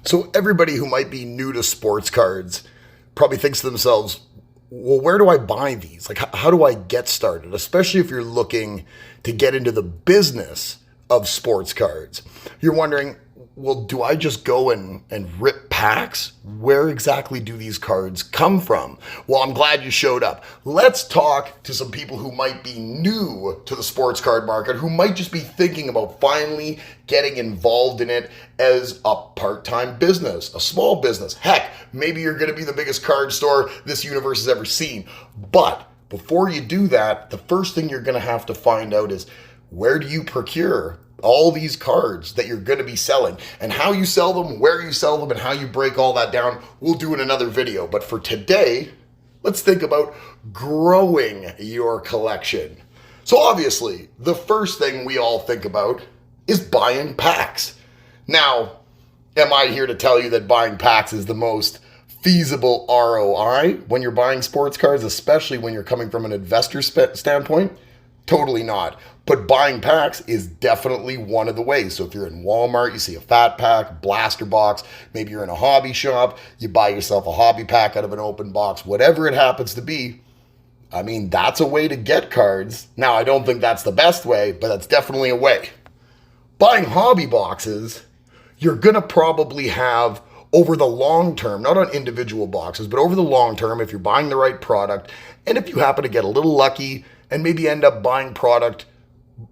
So everybody who might be new to sports cards probably thinks to themselves, well, where do I buy these? Like, how do I get started? Especially if you're looking to get into the business of sports cards. You're wondering, well, do I just go and rip packs? Where exactly do these cards come from? Well, I'm glad you showed up. Let's talk to some people who might be new to the sports card market, who might just be thinking about finally getting involved in it as a part-time business, a small business. Heck, maybe you're going to be the biggest card store this universe has ever seen. But before you do that, the first thing you're going to have to find out is, where do you procure all these cards that you're going to be selling? And how you sell them, where you sell them, and how you break all that down, we'll do in another video. But for today, let's think about growing your collection. So obviously, the first thing we all think about is buying packs. Now, am I here to tell you that buying packs is the most feasible ROI when you're buying sports cards, especially when you're coming from an investor standpoint? Totally not. But buying packs is definitely one of the ways. So if you're in Walmart, you see a fat pack, blaster box, maybe you're in a hobby shop, you buy yourself a hobby pack out of an open box, whatever it happens to be. I mean, that's a way to get cards. Now, I don't think that's the best way, but that's definitely a way. Buying hobby boxes, you're going to probably have over the long term, not on individual boxes, but over the long term, if you're buying the right product, and if you happen to get a little lucky and maybe end up buying product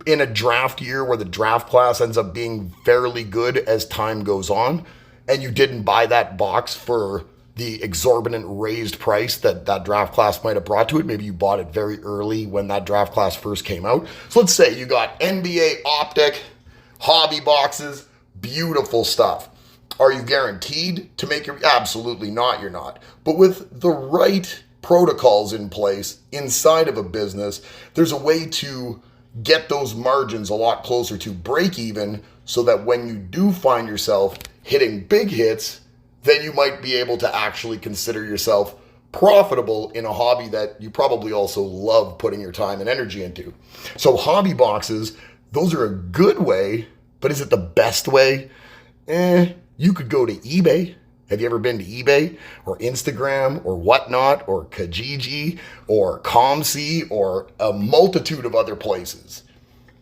in a draft year where the draft class ends up being fairly good as time goes on, and you didn't buy that box for the exorbitant raised price that that draft class might have brought to it. Maybe you bought it very early when that draft class first came out. So let's say you got NBA Optic, hobby boxes, beautiful stuff. Are you guaranteed to make your? Absolutely not, you're not. But with the right protocols in place inside of a business, there's a way to get those margins a lot closer to break even, so that when you do find yourself hitting big hits, then you might be able to actually consider yourself profitable in a hobby that you probably also love putting your time and energy into. So hobby boxes, those are a good way, but is it the best way? You could go to eBay. Have you ever been to eBay or Instagram or Whatnot or Kijiji or ComC or a multitude of other places?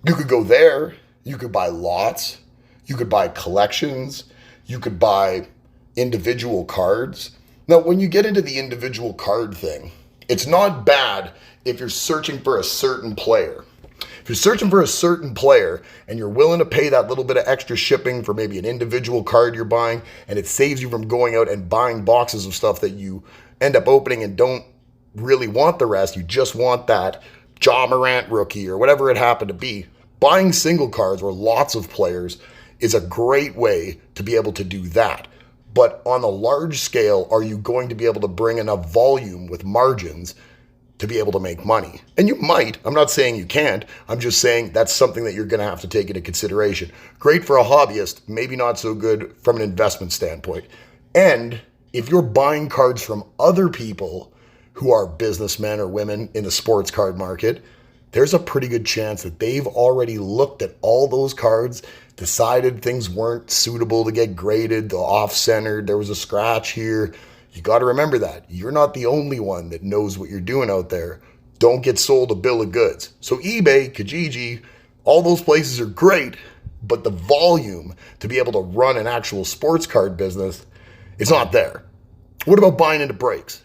You could go there. You could buy lots. You could buy collections. You could buy individual cards. Now, when you get into the individual card thing, it's not bad if you're searching for a certain player. If you're searching for a certain player and you're willing to pay that little bit of extra shipping for maybe an individual card you're buying, and it saves you from going out and buying boxes of stuff that you end up opening and don't really want the rest, you just want that Ja Morant rookie or whatever it happened to be, buying single cards or lots of players is a great way to be able to do that. But on a large scale, are you going to be able to bring enough volume with margins to be able to make money? And you might. I'm not saying you can't. I'm just saying that's something that you're going to have to take into consideration. Great for a hobbyist, maybe not so good from an investment standpoint. And if you're buying cards from other people who are businessmen or women in the sports card market, there's a pretty good chance that they've already looked at all those cards, decided things weren't suitable to get graded, the off-centered, there was a scratch here. You got to remember that. You're not the only one that knows what you're doing out there. Don't get sold a bill of goods. So eBay, Kijiji, all those places are great, but the volume to be able to run an actual sports card business, it's not there. What about buying into breaks?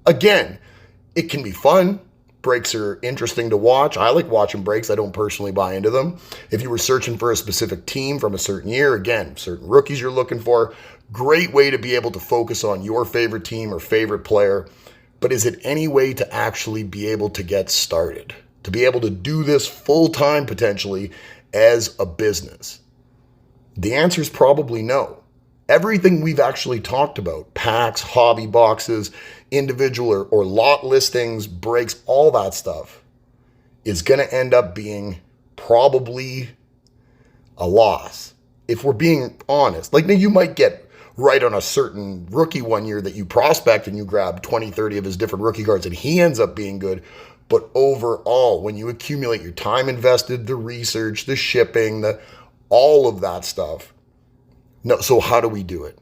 Again, it can be fun. Breaks are interesting to watch. I like watching breaks. I don't personally buy into them. If you were searching for a specific team from a certain year, again, certain rookies you're looking for, great way to be able to focus on your favorite team or favorite player. But is it any way to actually be able to get started? To be able to do this full time potentially as a business? The answer is probably no. Everything we've actually talked about, packs, hobby boxes, individual or lot listings, breaks, all that stuff, is going to end up being probably a loss. If we're being honest, like, now you might get right on a certain rookie one year that you prospect and you grab 20, 30 of his different rookie cards and he ends up being good. But overall, when you accumulate your time invested, the research, the shipping, all of that stuff. No, so how do we do it?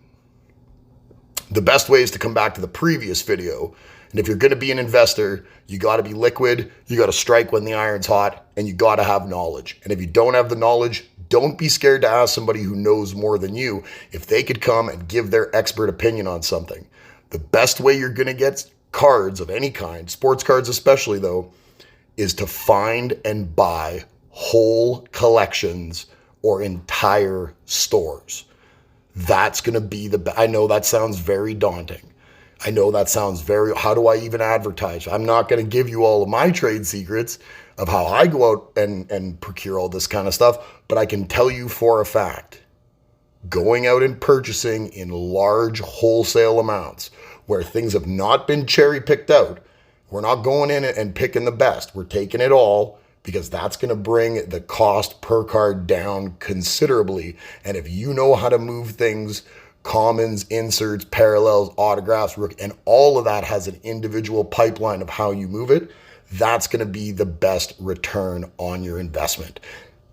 The best way is to come back to the previous video. And if you're going to be an investor, you got to be liquid, you got to strike when the iron's hot, and you got to have knowledge. And if you don't have the knowledge, don't be scared to ask somebody who knows more than you if they could come and give their expert opinion on something. The best way you're going to get cards of any kind, sports cards especially though, is to find and buy whole collections or entire stores. That's going to be I know that sounds very daunting. I know that sounds how do I even advertise? I'm not going to give you all of my trade secrets of how I go out and procure all this kind of stuff, but I can tell you for a fact, going out and purchasing in large wholesale amounts where things have not been cherry picked out, we're not going in and picking the best. We're taking it all because that's going to bring the cost per card down considerably. And if you know how to move things, commons, inserts, parallels, autographs, and all of that has an individual pipeline of how you move it, that's going to be the best return on your investment.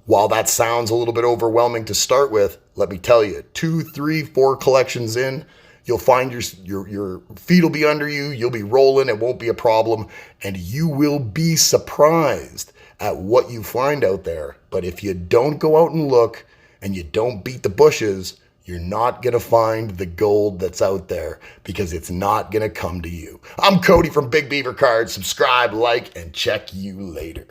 While that sounds a little bit overwhelming to start with, let me tell you, 2, 3, 4 collections in, you'll find your feet will be under you, you'll be rolling, it won't be a problem, and you will be surprised at what you find out there. But if you don't go out and look and you don't beat the bushes, you're not going to find the gold that's out there because it's not going to come to you. I'm Cody from Big Beaver Cards. Subscribe, like, and check you later.